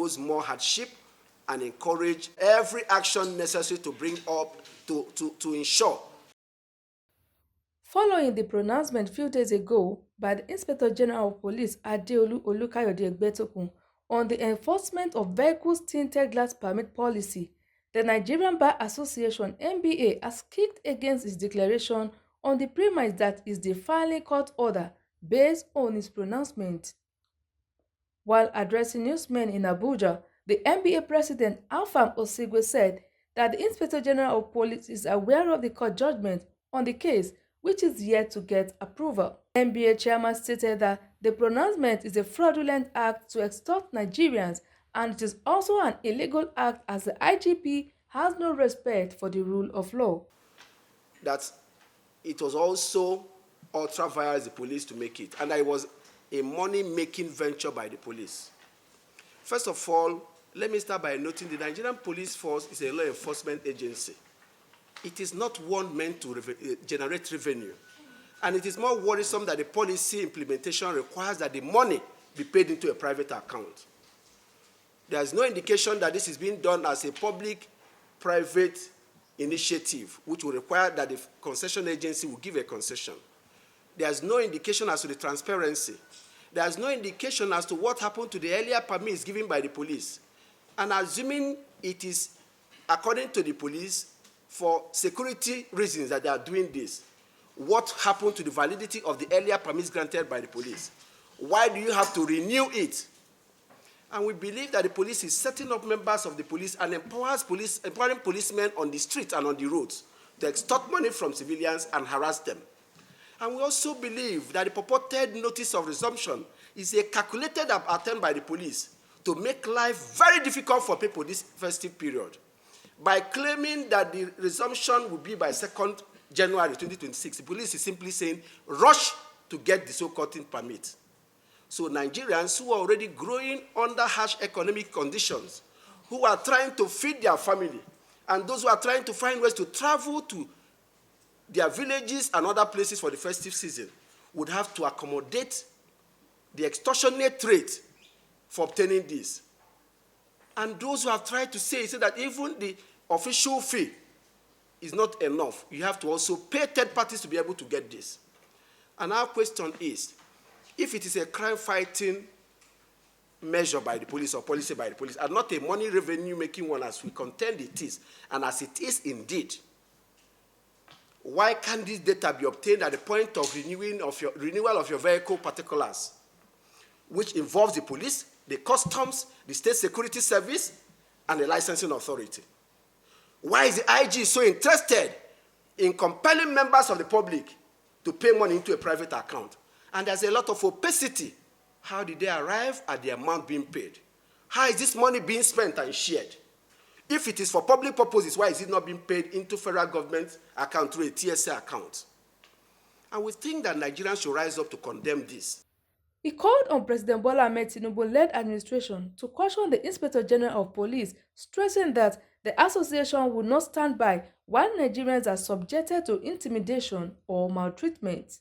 impose more hardship and encourage every action necessary to bring up to ensure. Following the pronouncement few days ago by the Inspector General of Police Adeolu Olukayode Egbetokun on the enforcement of vehicles tinted glass permit policy, the Nigerian Bar Association (NBA) has kicked against its declaration on the premise that is defiling court order based on its pronouncement. While addressing newsmen in Abuja, the NBA president Alfam Osigwe said that the Inspector General of Police is aware of the court judgment on the case, which is yet to get approval. NBA chairman stated that the pronouncement is a fraudulent act to extort Nigerians and it is also an illegal act as the IGP has no respect for the rule of law. That it was also ultra vires the police to make it, and that it was a money-making venture by the police. First of all, let me start by noting the Nigerian Police Force is a law enforcement agency. It is not one meant to generate revenue. And it is more worrisome that the policy implementation requires that the money be paid into a private account. There is no indication that this is being done as a public-private initiative, which will require that the concession agency will give a concession. There is no indication as to the transparency. There is no indication as to what happened to the earlier permits given by the police. And assuming it is, according to the police, for security reasons that they are doing this, what happened to the validity of the earlier permits granted by the police? Why do you have to renew it? And we believe that the police is setting up members of the police and empowering policemen on the street and on the roads to extort money from civilians and harass them. And we also believe that the purported notice of resumption is a calculated attempt by the police to make life very difficult for people this festive period by claiming that the resumption will be by 2nd January 2026. The police is simply saying, rush to get the so-called permit. So Nigerians who are already growing under harsh economic conditions, who are trying to feed their family, and those who are trying to find ways to travel to their villages and other places for the festive season, would have to accommodate the extortionate rate for obtaining this. And those who have tried to say that even the official fee is not enough. You have to also pay third parties to be able to get this. And our question is, if it is a crime-fighting measure by the police or policy by the police, and not a money revenue-making one as we contend it is, and as it is indeed, why can't this data be obtained at the point of renewal of your vehicle particulars, which involves the police, the customs, the state security service, and the licensing authority? Why is the IG so interested in compelling members of the public to pay money into a private account? And there's a lot of opacity. How did they arrive at the amount being paid? How is this money being spent and shared? If it is for public purposes, why is it not being paid into federal government account through a TSA account? And we think that Nigerians should rise up to condemn this. He called on President Bola Ahmed Tinubu-led administration to caution the Inspector General of Police, stressing that the association would not stand by while Nigerians are subjected to intimidation or maltreatment.